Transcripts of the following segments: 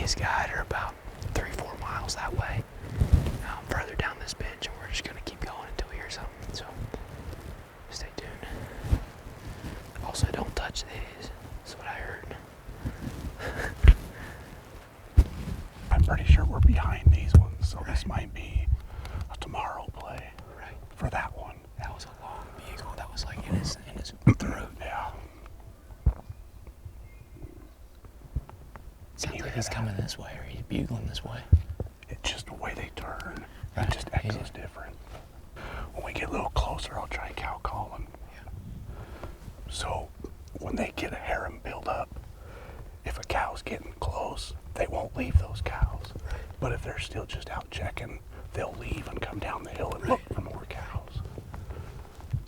his guide are about 3-4 miles that way, further down this bench, and we're just gonna keep going until we hear something. So stay tuned. Also, don't touch these. That's what I heard. I'm pretty sure we're behind these ones, so this might be a tomorrow play. Right. For that one. That was a long bugle. That was like in his throat. Yeah. Sounds like he's coming this way, or he's bugling this way. It's just the way they turn. Right. It just echoes different. When we get a little closer, I'll try cow calling. Yeah. So when they get a harem build up, if a cow's getting close, they won't leave those cows. Right. But if they're still just out checking, they'll leave and come down the hill and look for more cows.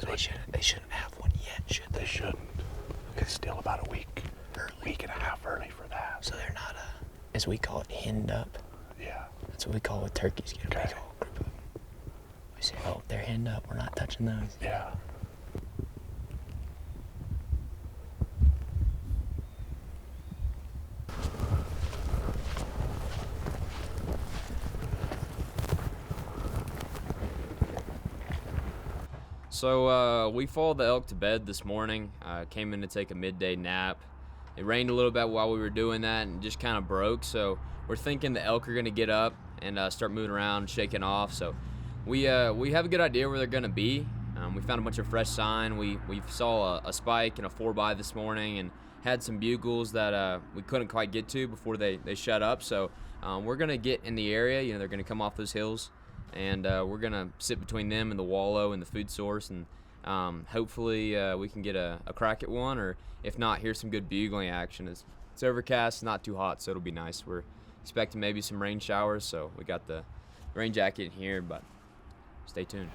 So they shouldn't have one yet, should they? They shouldn't. It's still about a week and a half early for that. So they're not, as we call it, henned up. Yeah. That's what we call it. Turkeys get a big old group of them. We say, oh, they're henned up. We're not touching those. Yeah. So we followed the elk to bed this morning. Came in to take a midday nap. It rained a little bit while we were doing that and just kind of broke. So we're thinking the elk are going to get up and start moving around, shaking off. So we have a good idea where they're going to be. We found a bunch of fresh sign. We saw a spike and a 4x this morning and had some bugles that we couldn't quite get to before they shut up. So we're going to get in the area. You know, they're going to come off those hills. And we're going to sit between them and the wallow and the food source, and hopefully we can get a crack at one, or if not, here's some good bugling action. It's overcast, not too hot, so it'll be nice. We're expecting maybe some rain showers, so we got the rain jacket in here, but stay tuned.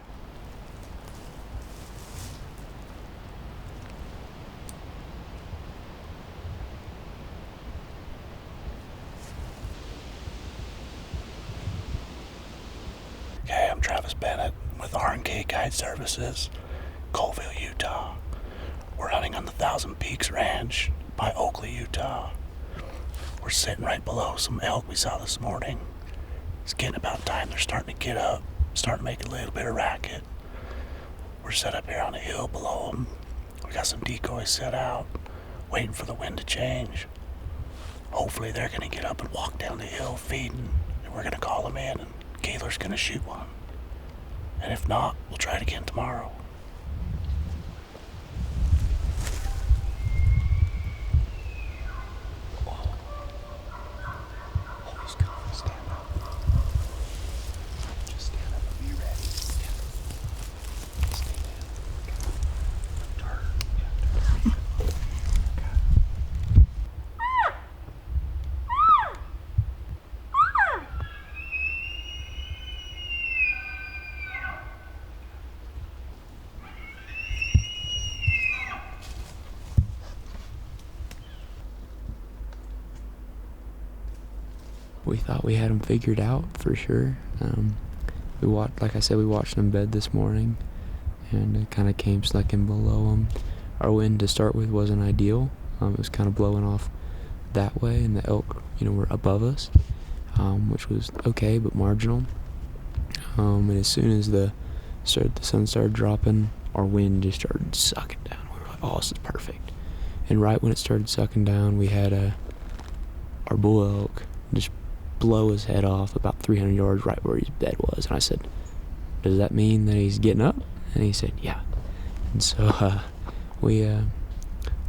Okay, I'm Travis Bennett with R&K Guide Services, Colville, Utah. We're hunting on the Thousand Peaks Ranch by Oakley, Utah. We're sitting right below some elk we saw this morning. It's getting about time they're starting to get up, starting to make a little bit of racket. We're set up here on a hill below them. We got some decoys set out, waiting for the wind to change. Hopefully they're going to get up and walk down the hill feeding, and we're going to call them in, and Gaylor's going to shoot one. And if not, we'll try it again tomorrow. We thought we had them figured out for sure. Like I said, we watched them bed this morning, and it kind of came snuck in below them. Our wind to start with wasn't ideal. It was kind of blowing off that way, and the elk, were above us, which was okay but marginal. And as soon as the sun started dropping, our wind just started sucking down. We were like, "Oh, this is perfect." And right when it started sucking down, we had our bull elk just blow his head off about 300 yards right where his bed was. And I said, "Does that mean that he's getting up?" And he said, "Yeah." And so we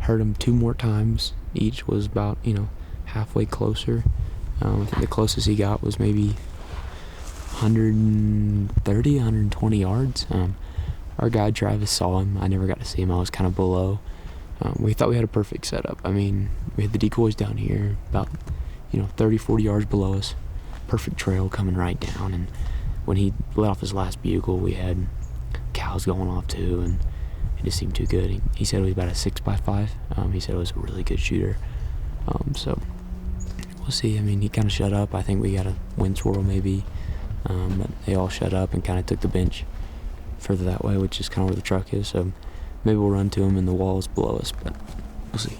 heard him 2 more times. Each was about, halfway closer. I think the closest he got was maybe 130, 120 yards. Our guide Travis saw him. I never got to see him. I was kind of below. We thought we had a perfect setup. I mean, we had the decoys down here about 30, 40 yards below us. Perfect trail coming right down. And when he let off his last bugle, we had cows going off too, and it just seemed too good. He said it was about a 6x5. He said it was a really good shooter. So we'll see. I mean, he kind of shut up. I think we got a wind swirl maybe. But they all shut up and kind of took the bench further that way, which is kind of where the truck is. So maybe we'll run to him in the walls below us, but we'll see.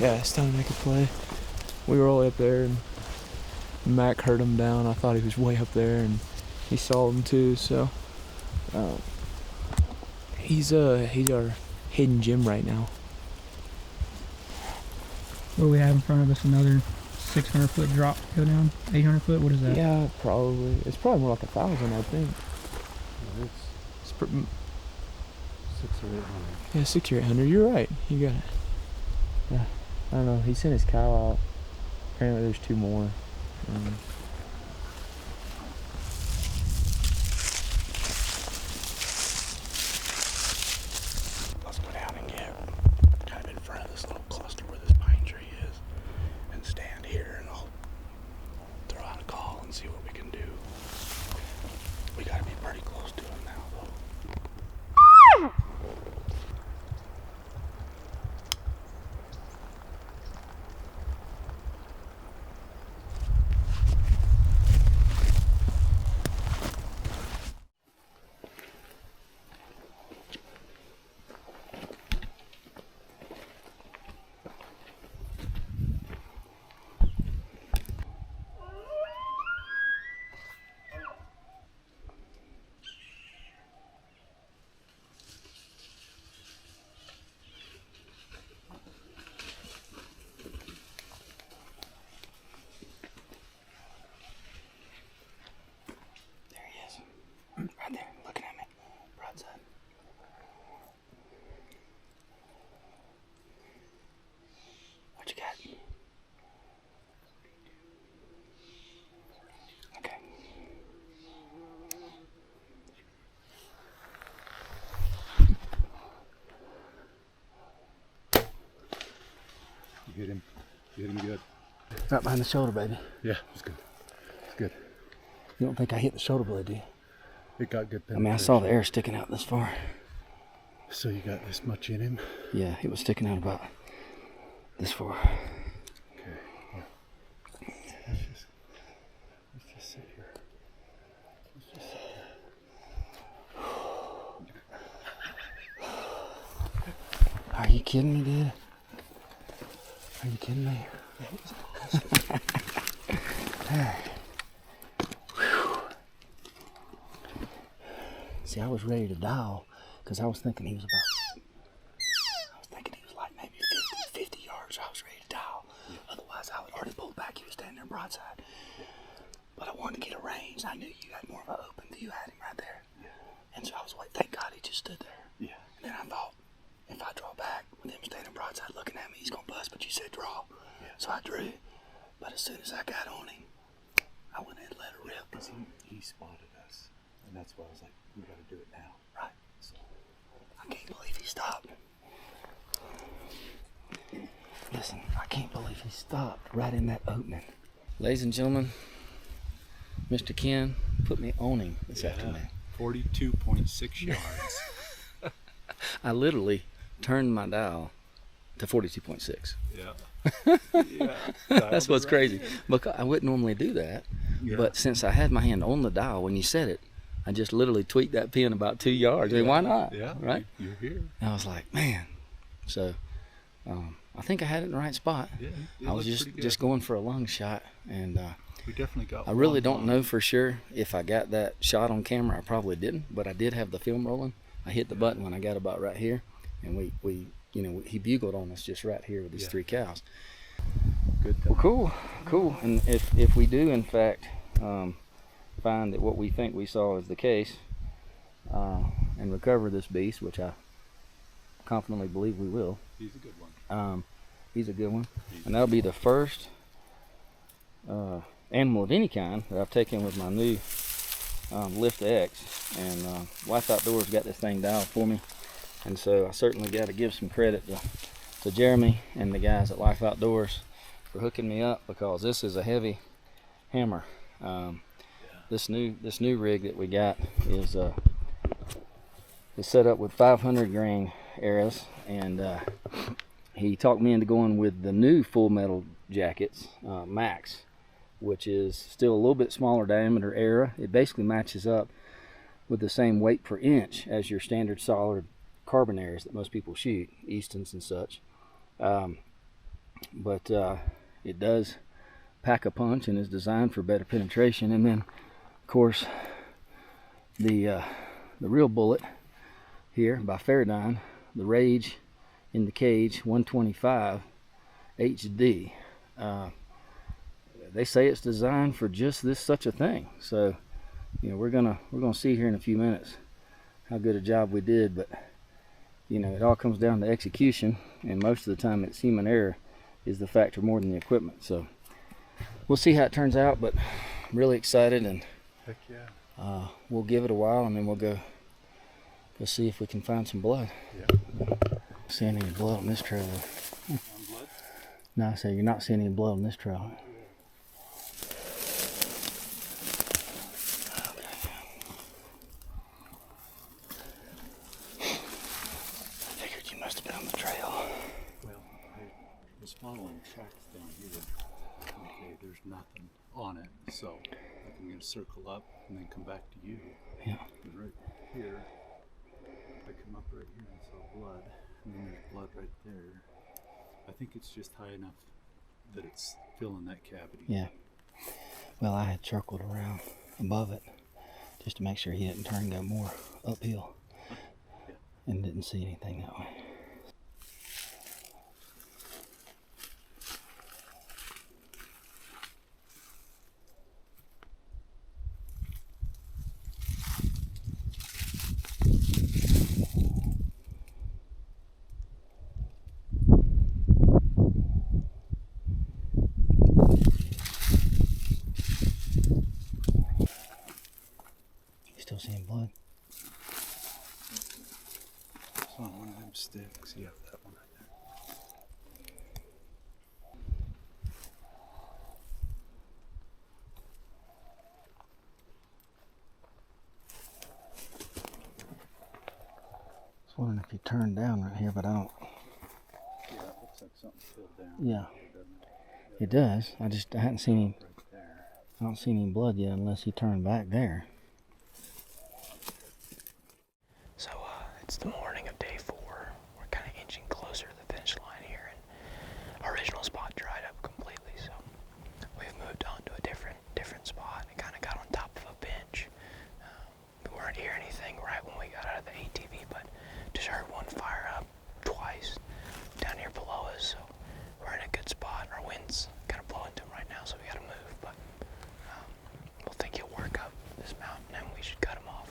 Yeah, it's time to make a play. We were all the way up there, and Mack heard him down. I thought he was way up there, and he saw him too. So he's our hidden gem right now. What do we have in front of us? Another 600-foot drop to go down? 800 foot? What is that? Yeah, probably. It's probably more like 1,000, I think. It's It's 600 or 800. yeah, 600 or 800. You're right. You got it. Yeah, I don't know. He sent his cow out. Apparently, there's 2 more. Let's go down and get kind of in front of this little cluster where this pine tree is and stand here, and I'll throw out a call and see what we can do. We gotta be pretty close to him now, though. Right there, looking at me, broadside. What you got? Okay. You hit him. You hit him good. Right behind the shoulder, baby. Yeah, it's good. It's good. You don't think I hit the shoulder blade, do you? It got good I penetration. mean, I saw the air sticking out this far. So you got this much in him? Yeah, it was sticking out about this far. Okay. Well, let's just sit here. Let's just sit here. Are you kidding me, dude? Are you kidding me? See, I was ready to dial because I was thinking he was like maybe 50 yards. I was ready to dial. Yeah. Otherwise, I would already pull back. He was standing there broadside. Yeah. But I wanted to get a range. I knew you had more of an open view. Had him right there. Yeah. And so I was like, thank God he just stood there. Yeah. And then I thought, if I draw back with him standing broadside looking at me, he's going to bust. But you said draw. Yeah. So I drew. But as soon as I got on him, I went ahead and let it rip. Because he spotted us. And that's why I was like, we got to do it now. Right. So I can't believe he stopped. Listen, I can't believe he stopped right in that opening. Ladies and gentlemen, Mr. Ken put me on him this afternoon. 42.6 yards. I literally turned my dial to 42.6. Yeah. That's what's crazy. Because I wouldn't normally do that. Yeah. But since I had my hand on the dial when you said it, I just literally tweaked that pin about 2 yards. I mean, why not? Yeah. Right? You're here. And I was like, man. So I think I had it in the right spot. Yeah, I was just going for a lung shot, and we definitely got. I really don't know for sure if I got that shot on camera. I probably didn't, but I did have the film rolling. I hit the button when I got about right here, and we he bugled on us just right here with these 3 cows. Good. Well, cool. And if we do in fact find that what we think we saw is the case, and recover this beast, which I confidently believe we will. He's a good one. He's a good one, and that'll be the first animal of any kind that I've taken with my new Lift X, and Life Outdoors got this thing dialed for me, and so I certainly got to give some credit to Jeremy and the guys at Life Outdoors for hooking me up, because this is a heavy hammer. This new rig that we got is set up with 500 grain arrows, and he talked me into going with the new full metal jackets, Macks, which is still a little bit smaller diameter arrow. It basically matches up with the same weight per inch as your standard solid carbon arrows that most people shoot, Eastons and such. but it does pack a punch and is designed for better penetration. And then, of course, the real bullet here by Fairdyne, the Rage in the Cage 125 HD. They say it's designed for just this such a thing. So, you know, we're gonna see here in a few minutes how good a job we did. But you know, it all comes down to execution, and most of the time it's human error is the factor more than the equipment. So we'll see how it turns out, but I'm really excited, and Heck yeah. we'll give it a while, and then we'll go see if we can find some blood. Yeah. Seeing any blood on this trail? On blood? No, I say you're not seeing any blood on this trail. I figured you must have been on the trail. Well, I was following tracks down here. Okay, there's nothing on it, so I'm going to circle up and then come back to you. Yeah. And right here, I come up right here and saw blood, and then there's blood right there. I think it's just high enough that it's filling that cavity. Yeah. Well, I had circled around above it just to make sure he didn't turn and go more uphill, and didn't see anything that way. Still seeing blood? It's on one of them sticks. Yeah, that one right there. I was wondering if you turned down right here, but I don't. Yeah, it looks like something filled down. Yeah, Doesn't it does. I hadn't seen any. it? Right there. I don't see any blood yet unless he turned back there. So it's the morning of day 4. We're kind of inching closer to the finish line here, and our original spot dried up completely. So we've moved on to a different spot and kind of got on top of a bench. We weren't hearing anything right when we got out of the ATV, but just heard one fire up twice down here below us. So we're in a good spot. Our wind's kind of blowing to them right now, so we got to move. But we'll think he'll work up this mountain, and we should cut him off.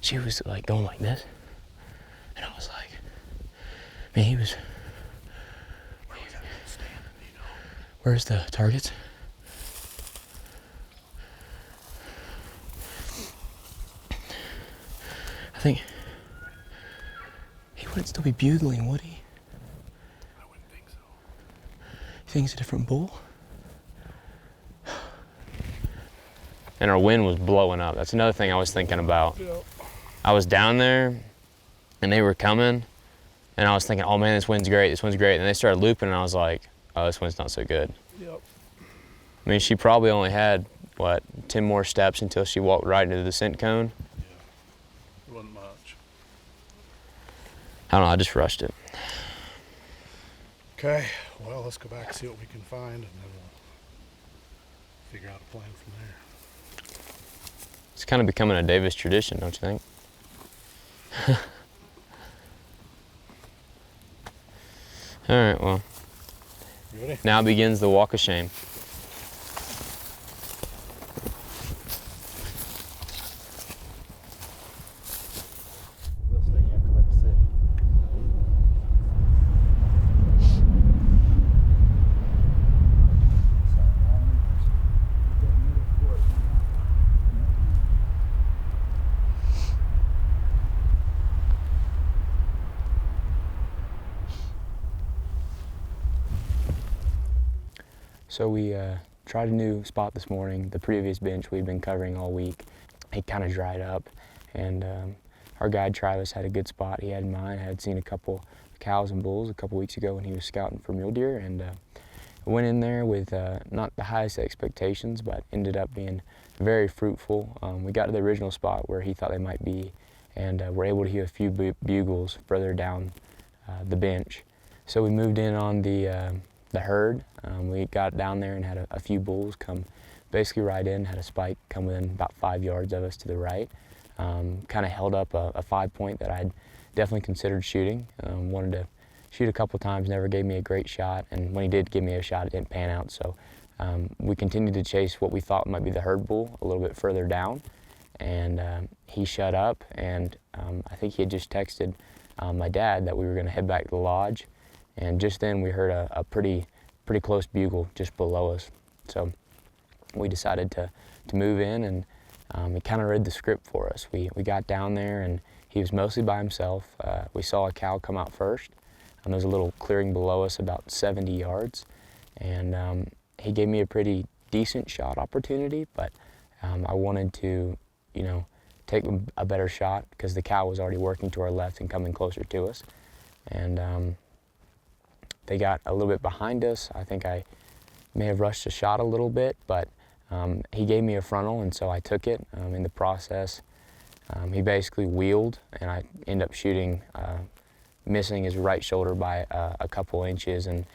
she was like going like this. And I was like, man, he was, where's the targets? I think he wouldn't still be bugling, would he? I wouldn't think so. You think it's a different bull? And our wind was blowing up. That's another thing I was thinking about. I was down there and they were coming and I was thinking, oh man, this wind's great, this wind's great. And they started looping and I was like, oh, this wind's not so good. Yep. I mean, she probably only had, what, 10 more steps until she walked right into the scent cone. Yeah. It wasn't much. I don't know, I just rushed it. Okay, well, let's go back and see what we can find, and then we'll figure out a plan from there. It's kind of becoming a Davis tradition, don't you think? All right, well, You ready? now begins the walk of shame. We'll stay here and collect the set. So we tried a new spot this morning. The previous bench we'd been covering all week, it kind of dried up, and our guide Travis had a good spot he had in mind. Had seen a couple cows and bulls a couple weeks ago when he was scouting for mule deer, and went in there with not the highest expectations, but ended up being very fruitful. We got to the original spot where he thought they might be, and were able to hear a few bugles further down the bench. So we moved in on the herd. We got down there and had a few bulls come basically right in, had a spike come within about 5 yards of us to the right. Kind of held up a 5-point that I had definitely considered shooting. Wanted to shoot a couple times, never gave me a great shot, and when he did give me a shot, it didn't pan out. So we continued to chase what we thought might be the herd bull a little bit further down, and he shut up, and I think he had just texted my dad that we were going to head back to the lodge, and just then we heard a pretty close bugle just below us. So we decided to move in, and he kind of read the script for us. We got down there and he was mostly by himself. We saw a cow come out first, and there's a little clearing below us about 70 yards, and he gave me a pretty decent shot opportunity, but I wanted to, take a better shot because the cow was already working to our left and coming closer to us, and they got a little bit behind us. I think I may have rushed the shot a little bit, but he gave me a frontal, and so I took it. In the process, he basically wheeled, and I ended up shooting, missing his right shoulder by a couple inches, and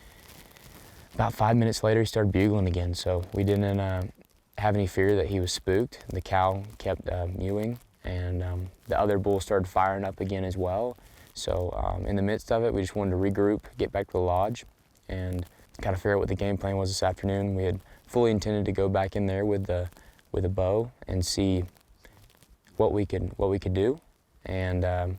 about 5 minutes later he started bugling again, so we didn't have any fear that he was spooked. The cow kept mewing, and the other bull started firing up again as well. So in the midst of it, we just wanted to regroup, get back to the lodge, and kind of figure out what the game plan was this afternoon. We had fully intended to go back in there with a bow and see what we could do, and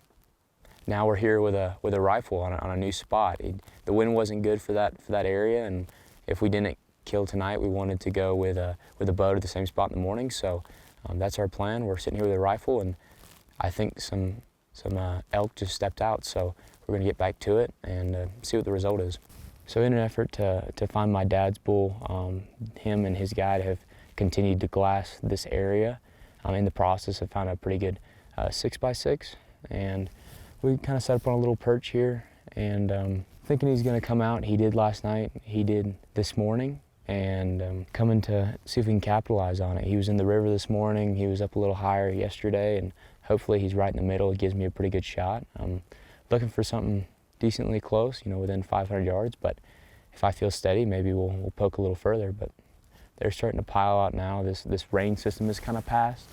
now we're here with a rifle on a new spot. The wind wasn't good for that area, and if we didn't kill tonight, we wanted to go with a bow to the same spot in the morning. So that's our plan. We're sitting here with a rifle, and I think some elk just stepped out, so we're going to get back to it and see what the result is. So in an effort to find my dad's bull, him and his guide have continued to glass this area. In the process, I found a pretty good 6x6, and we kind of set up on a little perch here, and thinking he's going to come out. He did last night, he did this morning, and coming to see if we can capitalize on it. He was in the river this morning, he was up a little higher yesterday, and hopefully he's right in the middle. It gives me a pretty good shot. I'm looking for something decently close, within 500 yards, but if I feel steady, maybe we'll poke a little further. But they're starting to pile out now. This rain system has kind of passed,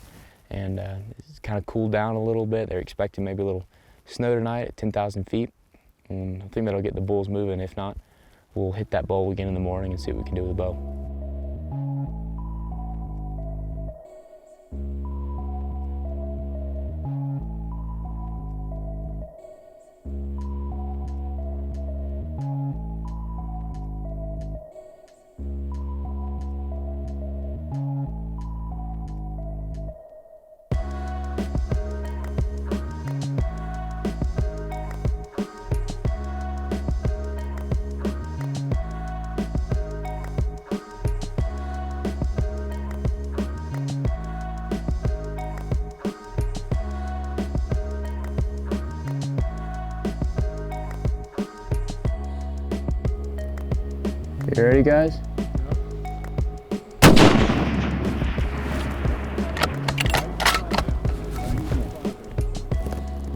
and it's kind of cooled down a little bit. They're expecting maybe a little snow tonight at 10,000 feet, and I think that'll get the bulls moving. If not, we'll hit that bowl again in the morning and see what we can do with the bow. You ready, guys?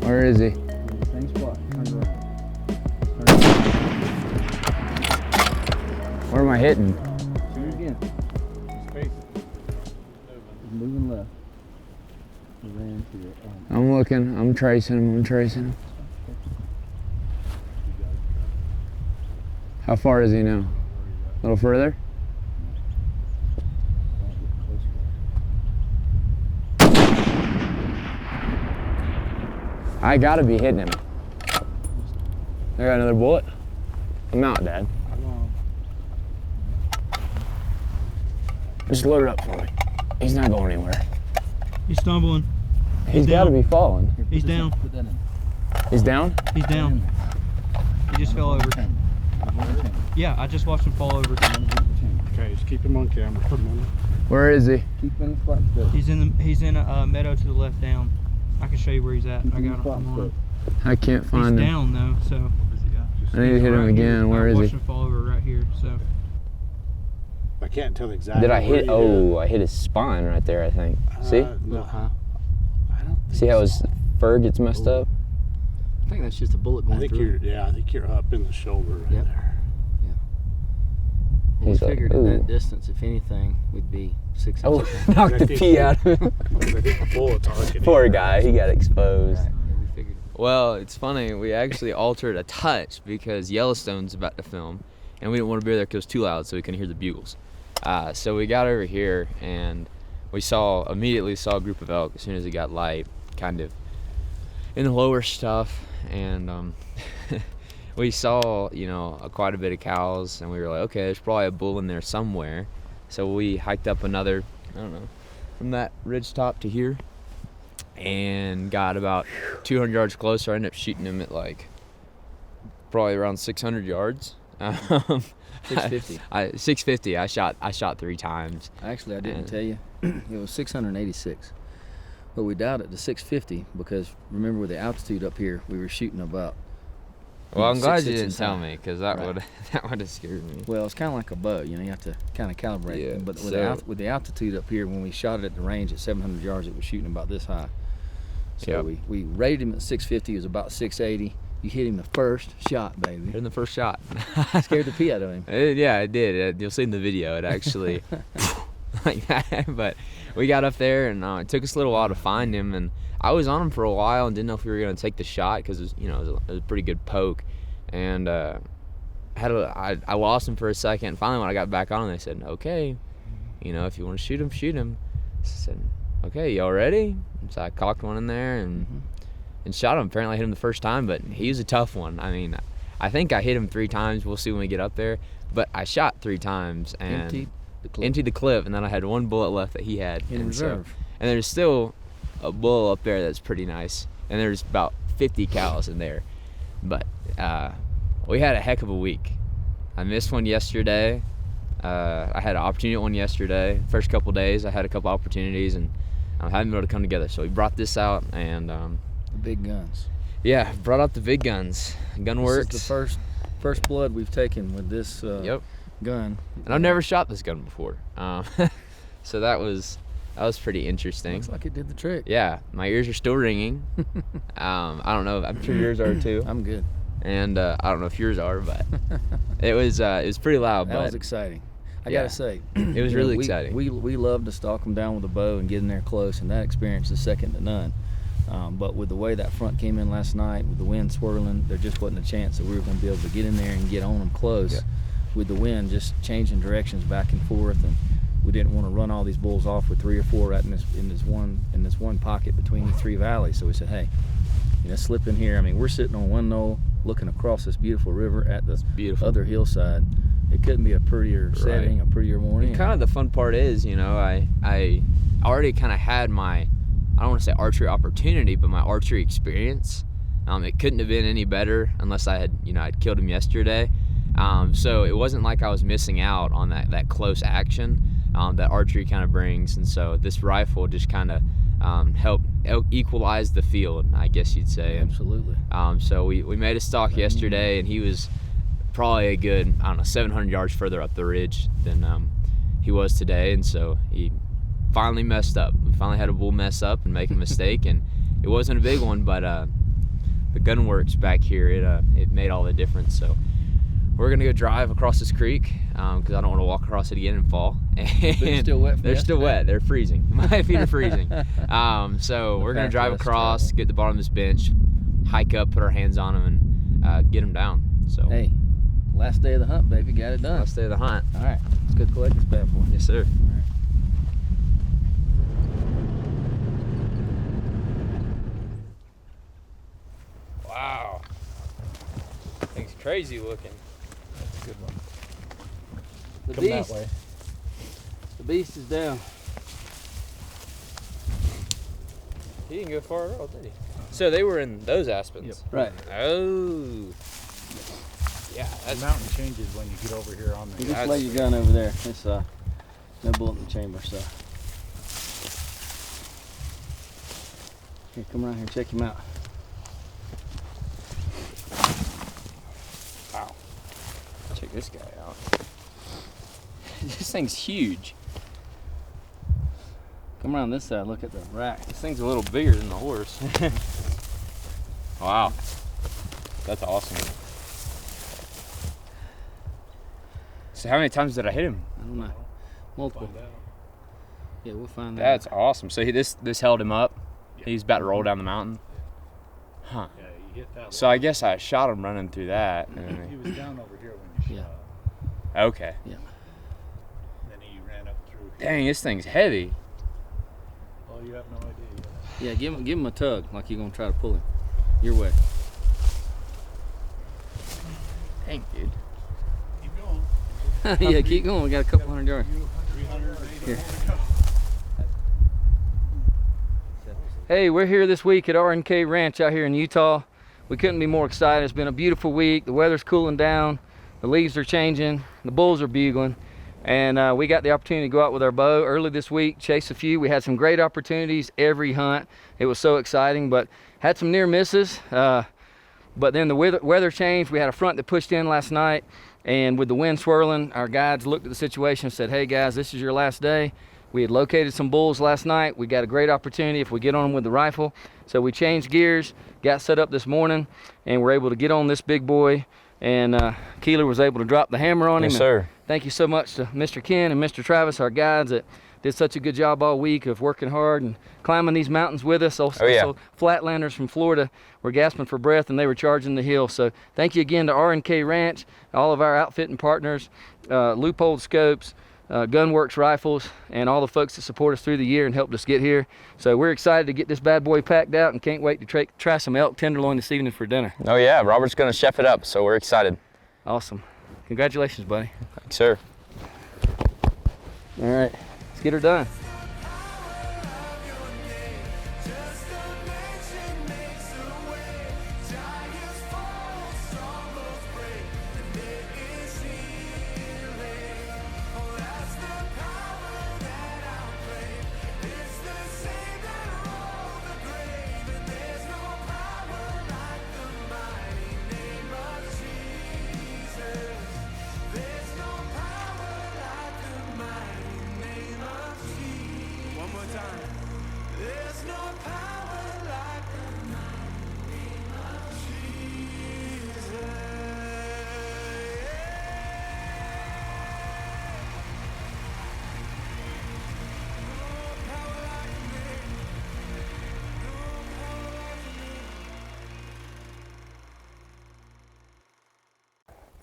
Where is he? Same spot. Turn around. Where am I hitting? Shoot again. He's moving left. He ran to it. I'm looking. I'm tracing him. How far is he now? A little further? I gotta be hitting him. I got another bullet. I'm out, Dad. Just load it up for me. He's not going anywhere. He's stumbling. He's gotta be falling. He's down. Put that in. He's down? He's down. He just fell over. Yeah, I just watched him fall over. Okay, just keep him on camera for a minute. Where is he? Keep in the spot. He's in a meadow to the left down. I can show you where he's at. I got him on him. I can't He's find him. down though, so. I need to hit him Right again. here. Where I is watched he? him fall over right here, so. I can't tell exactly. Did I where hit? you Oh, I hit his spine right there, I think. See? No, I don't think See how so. his fur gets messed up? I think that's just a bullet I going think through. I think you're up in the shoulder right Yep. there. We He's like, figured at ooh. that distance, if anything, we'd be 6 Oh, inches down. knocked the pee out of him. I think the bullet's targeting. Poor guy, he got exposed. Right, yeah, we figured. Well, it's funny. We actually altered a touch because Yellowstone's about to film, and we didn't want to be there because it was too loud, so we couldn't hear the bugles. So we got over here, and we immediately saw a group of elk as soon as it got light, kind of in the lower stuff, and we saw, quite a bit of cows, and we were like, okay, there's probably a bull in there somewhere. So we hiked up another, from that ridge top to here, and got about 200 yards closer. I ended up shooting him at probably around 600 yards. 650. 650. I shot 3 times. Actually, I didn't And- tell you. It was 686. But we dialed it to 650 because remember with the altitude up here, we were shooting about. Well, I'm glad 6 you didn't inches tell high. me, because that Right. would have scared me. Well, it's kind of like a bow, you have to kind of calibrate. Yeah, But so- with the altitude up here, when we shot it at the range at 700 yards, it was shooting about this high. So Yep. we rated him at 650. It was about 680. You hit him the first shot, baby. In the first shot. Scared the pee out of him. Yeah, it did. You'll see in the video. It actually like that. But we got up there, and it took us a little while to find him. And I was on him for a while and didn't know if we were going to take the shot because it was a pretty good poke. And I lost him for a second. And finally, when I got back on him, they said, "Okay, if you want to shoot him, shoot him." I said, "Okay, y'all ready?" So I cocked one in there and shot him. Apparently, I hit him the first time, but he was a tough one. I mean, I think I hit him 3 times. We'll see when we get up there. But I shot 3 times and emptied the clip, and then I had 1 bullet left that he had In and so- reserve. and there's still a bull up there that's pretty nice, and there's about 50 cows in there. But we had a heck of a week. I missed one yesterday. I had an opportunity at one yesterday. First couple days, I had a couple opportunities, and I hadn't been able to come together. So we brought this out, and The big guns. yeah, brought out the big guns. Gun works. This is the first blood we've taken with this Yep. gun. And I've never shot this gun before. So that was pretty interesting. Looks like it did the trick. Yeah, my ears are still ringing. I don't know. I'm sure yours are too. I'm good. And I don't know if yours are, but it was pretty loud. That but was exciting. I Yeah. gotta say, It was really exciting. We love to stalk them down with a bow and get in there close, and that experience is second to none. But with the way that front came in last night, with the wind swirling, there just wasn't a chance that we were going to be able to get in there and get on them close. Yeah. With the wind just changing directions back and forth, and we didn't want to run all these bulls off with 3 or 4 right in this one pocket between the 3 valleys. So we said, hey, let's slip in here. I mean, we're sitting on one knoll looking across this beautiful river at the beautiful. other hillside. It couldn't be a prettier setting, a prettier morning. And kind of the fun part is, I already kind of had my, I don't want to say archery opportunity, but my archery experience. It couldn't have been any better unless I had, I'd killed him yesterday. So it wasn't like I was missing out on that close action that archery kind of brings. And so this rifle just kind of helped equalize the field, I guess you'd say. Absolutely. So we made a stalk yesterday, and he was probably a good, I don't know, 700 yards further up the ridge than he was today, and so he finally messed up. We finally had a bull mess up and make a mistake, and it wasn't a big one, but the gun works back here, it made all the difference. So we're gonna go drive across this creek because I don't want to walk across it again and fall. And They're still wet. they're still wet. They're freezing. My feet are freezing. So we're gonna drive across, get to the bottom of this bench, hike up, put our hands on them, and get them down. So Hey, last day of the hunt, baby. Got it done. last day of the hunt. All right, let's go collect this bad boy. Yes, sir. Wow. Thing's crazy looking. That's a good one. The Come beast. that way. The beast is down. He didn't go far at all, did he? So they were in those aspens. Yep. Right. Oh. Yeah, The that's mountain changes when you get over here on You the. just That's- lay your gun over there. It's no bullet in the chamber, so. Here, come around here and check him out. wow. Check this guy out. This thing's huge. Come around this side, look at the rack. This thing's a little bigger than the horse. Wow. That's awesome. So how many times did I hit him? I don't know. Multiple. Find out. Yeah, we'll find that. That's awesome. So this held him up. He's about to roll down the mountain. Huh. Yeah, you hit that. So I guess I shot him running through that. He was down over here when you Yeah. shot. Okay. Yeah. Then he ran up through. Dang, this thing's heavy. Oh, you have no idea yet. Yeah, give him a tug like you're gonna try to pull him your way. Dang, dude. Keep going. Yeah, keep going. We got a couple hundred yards. 300 Here. Hey, we're here this week at R&K Ranch out here in Utah. We couldn't be more excited. It's been a beautiful week. The weather's cooling down. The leaves are changing. The bulls are bugling. And we got the opportunity to go out with our bow early this week, chase a few. We had some great opportunities every hunt. It was so exciting, but had some near misses. But then the weather changed. We had a front that pushed in last night, and with the wind swirling, our guides looked at the situation and said, hey guys, this is your last day. We had located some bulls last night. We got a great opportunity if we get on them with the rifle. So we changed gears, got set up this morning, and we're able to get on this big boy. And Keeler was able to drop the hammer on him. Yes, sir. Thank you so much to Mr. Ken and Mr. Travis, our guides, that did such a good job all week of working hard and climbing these mountains with us. Also, Flatlanders from Florida were gasping for breath and they were charging the hill. So thank you again to R&K Ranch, all of our outfitting partners, Loophole Scopes, Gunworks Rifles, and all the folks that support us through the year and helped us get here. So we're excited to get this bad boy packed out and can't wait to try some elk tenderloin this evening for dinner. Oh yeah, Robert's gonna chef it up, so we're excited. Awesome. Congratulations, buddy. Thanks, sir. All right, let's get her done.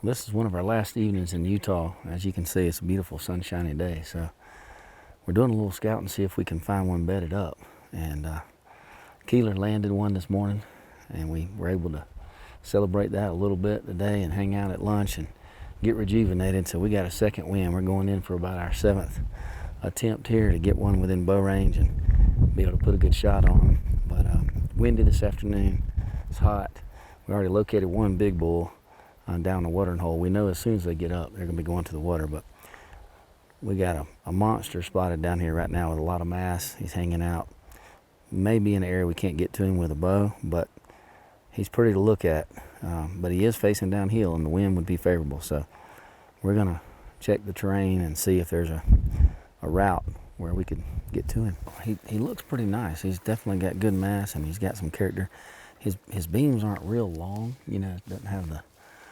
This is one of our last evenings in Utah. As you can see, it's a beautiful sunshiny day. So we're doing a little scouting to see if we can find one bedded up. And Keeler landed one this morning, and we were able to celebrate that a little bit today and hang out at lunch and get rejuvenated. So we got a second win. We're going in for about our 7th attempt here to get one within bow range and be able to put a good shot on them. But windy this afternoon. It's hot. We already located one big bull down the watering hole. We know as soon as they get up, they're going to be going to the water, but we got a monster spotted down here right now with a lot of mass. He's hanging out. Maybe in an area we can't get to him with a bow, but he's pretty to look at, but he is facing downhill and the wind would be favorable. So we're gonna check the terrain and see if there's a route where we could get to him. He looks pretty nice. He's definitely got good mass and he's got some character. His beams aren't real long, you know, doesn't have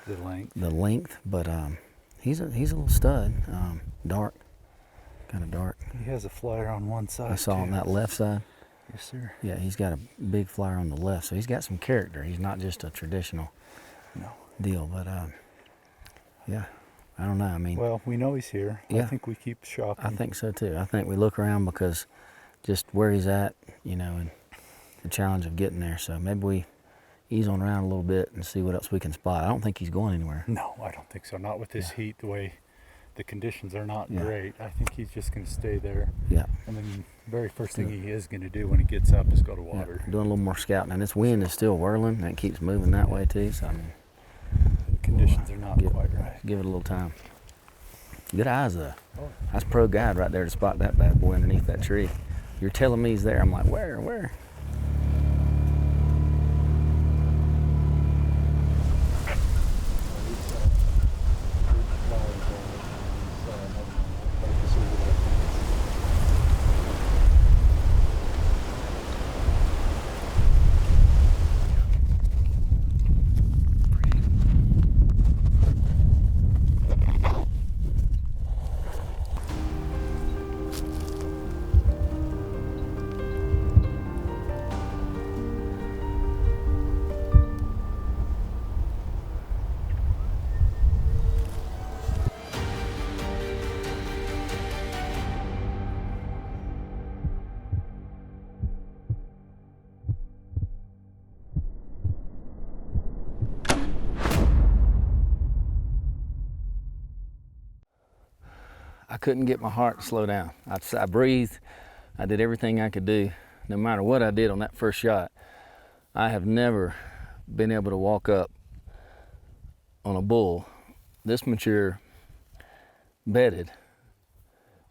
the length, but he's a little stud. Dark, kind of dark. He has a flyer on one side. I saw on that left side. Yes, sir. Yeah, he's got a big flyer on the left, so he's got some character. He's not just a traditional deal, but yeah, I don't know. I mean, well, we know he's here. Yeah. I think we keep shopping. I think so too. I think we look around because just where he's at, you know, and the challenge of getting there. So maybe we ease on around a little bit and see what else we can spot. I don't think he's going anywhere. No, I don't think so. Not with this heat, the way the conditions are not great. I think he's just going to stay there. Yeah. And then very first thing he is going to do when he gets up is go to water. Yeah, doing a little more scouting. And this wind is still whirling and it keeps moving that way too. So I mean, The conditions are not quite right. give it a little time. Good eyes though. That's pro guide right there to spot that bad boy underneath that tree. You're telling me he's there. I'm like, where? I couldn't get my heart to slow down. I breathed. I did everything I could do. No matter what I did on that first shot, I have never been able to walk up on a bull this mature, bedded,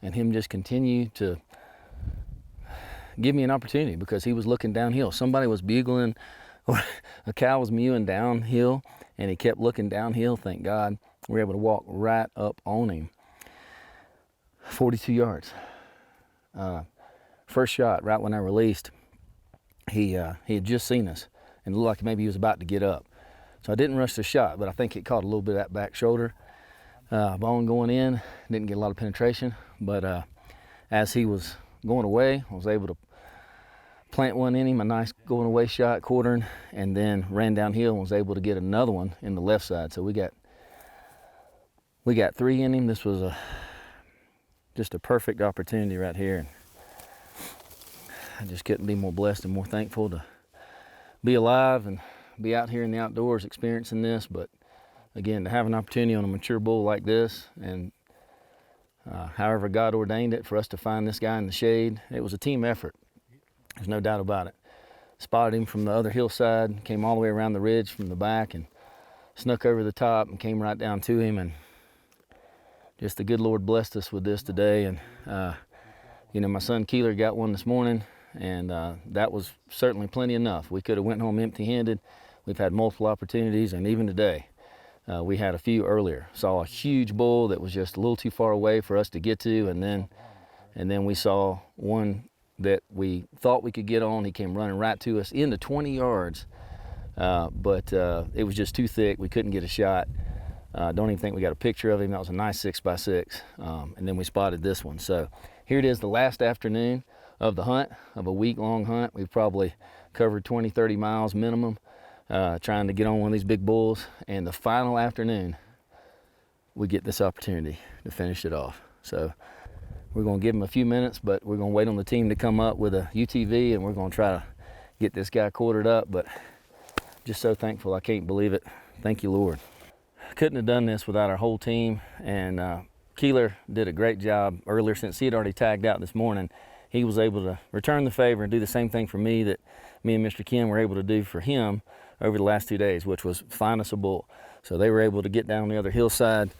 and him just continue to give me an opportunity because he was looking downhill. Somebody was bugling, or a cow was mewing downhill, and he kept looking downhill. Thank God we were able to walk right up on him. 42 yards. First shot, right when I released, he had just seen us and it looked like maybe he was about to get up. So I didn't rush the shot, but I think it caught a little bit of that back shoulder bone going in. Didn't get a lot of penetration, but as he was going away, I was able to plant one in him, a nice going away shot, quartering, and then ran downhill and was able to get another one in the left side. So we got 3 in him. This was just a perfect opportunity right here. And I just couldn't be more blessed and more thankful to be alive and be out here in the outdoors experiencing this. But again, to have an opportunity on a mature bull like this, and however God ordained it for us to find this guy in the shade, it was a team effort. There's no doubt about it. Spotted him from the other hillside, came all the way around the ridge from the back and snuck over the top and came right down to him. And just the good Lord blessed us with this today. And you know, my son Keeler got one this morning, and that was certainly plenty enough. We could have went home empty-handed. We've had multiple opportunities, and even today we had a few earlier. Saw a huge bull that was just a little too far away for us to get to, and then we saw one that we thought we could get on. He came running right to us into 20 yards, but it was just too thick. We couldn't get a shot. Don't even think we got a picture of him. That was a nice 6x6. And then we spotted this one. So here it is, the last afternoon of the hunt, of a week-long hunt. We've probably covered 20, 30 miles minimum, trying to get on one of these big bulls. And the final afternoon, we get this opportunity to finish it off. So we're gonna give him a few minutes, but we're gonna wait on the team to come up with a UTV, and we're gonna try to get this guy quartered up. But just so thankful, I can't believe it. Thank you, Lord. Couldn't have done this without our whole team, and Keeler did a great job earlier. Since he had already tagged out this morning, he was able to return the favor and do the same thing for me that me and Mr. Ken were able to do for him over the last 2 days, which was find us a bull. So they were able to get down the other hillside,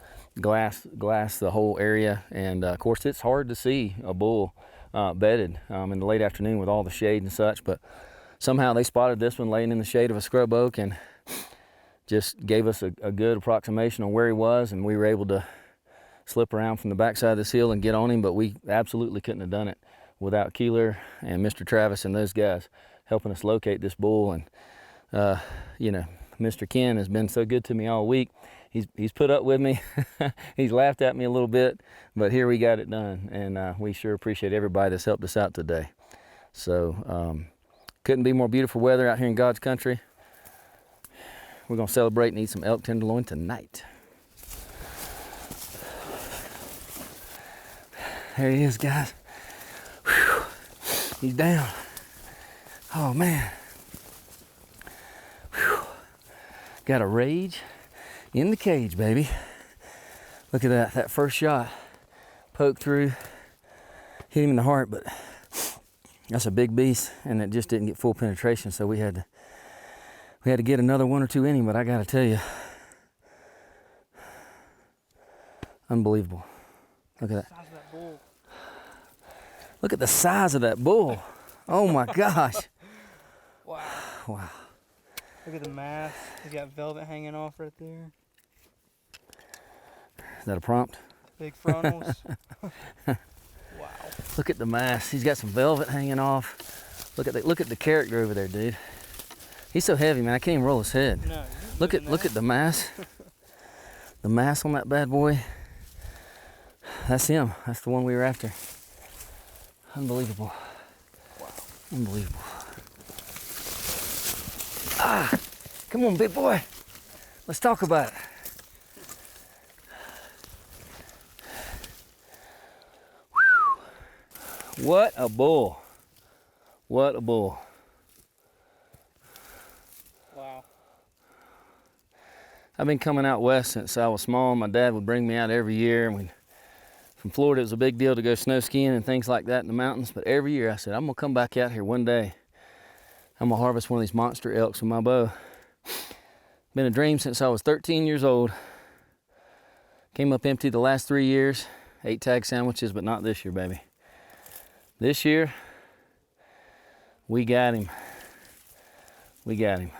glass the whole area, and of course it's hard to see a bull bedded in the late afternoon with all the shade and such, but somehow they spotted this one laying in the shade of a scrub oak and just gave us a good approximation on where he was, and we were able to slip around from the backside of this hill and get on him. But we absolutely couldn't have done it without Keeler and Mr. Travis and those guys helping us locate this bull. And you know, Mr. Ken has been so good to me all week. He's put up with me. He's laughed at me a little bit, but here we got it done, and we sure appreciate everybody that's helped us out today. So couldn't be more beautiful weather out here in God's country. We're gonna celebrate and eat some elk tenderloin tonight. There he is, guys. Whew. He's down. Oh man. Whew. Got a rage in the cage, baby. Look at that. That first shot poked through, hit him in the heart, but that's a big beast, and it just didn't get full penetration, so we had to get another one or two in him. But I gotta tell you, unbelievable. Look at that. Size of that bull. Look at the size of that bull. Oh my gosh. Wow. Wow. Look at the mask. He's got velvet hanging off right there. Is that a prompt? Big frontals. Wow. Look at the mask. He's got some velvet hanging off. Look at the character over there, dude. He's so heavy, man. I can't even roll his head. No. Look at the mask. The mask on that bad boy. That's him. That's the one we were after. Unbelievable. Wow. Unbelievable. Ah, come on, big boy. Let's talk about it. Whew. What a bull. What a bull. Wow. I've been coming out west since I was small. My dad would bring me out every year. From Florida, it was a big deal to go snow skiing and things like that in the mountains. But every year I said, I'm gonna come back out here one day. I'm gonna harvest one of these monster elks with my bow. Been a dream since I was 13 years old. Came up empty the last 3 years. 8 tag sandwiches, but not this year, baby. This year, we got him. We got him.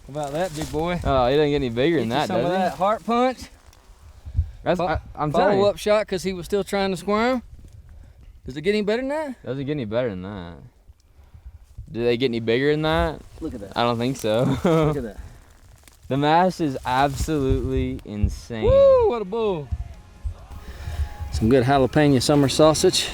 How about that, big boy? Oh, he doesn't get any bigger than that, Some of does he? that heart punch. I'm telling you. Follow-up shot because he was still trying to squirm. Does it get any better than that? Doesn't get any better than that. Do they get any bigger than that? Look at that. I don't think so. Look at that. The mash is absolutely insane. Woo, what a bull. Some good jalapeno summer sausage.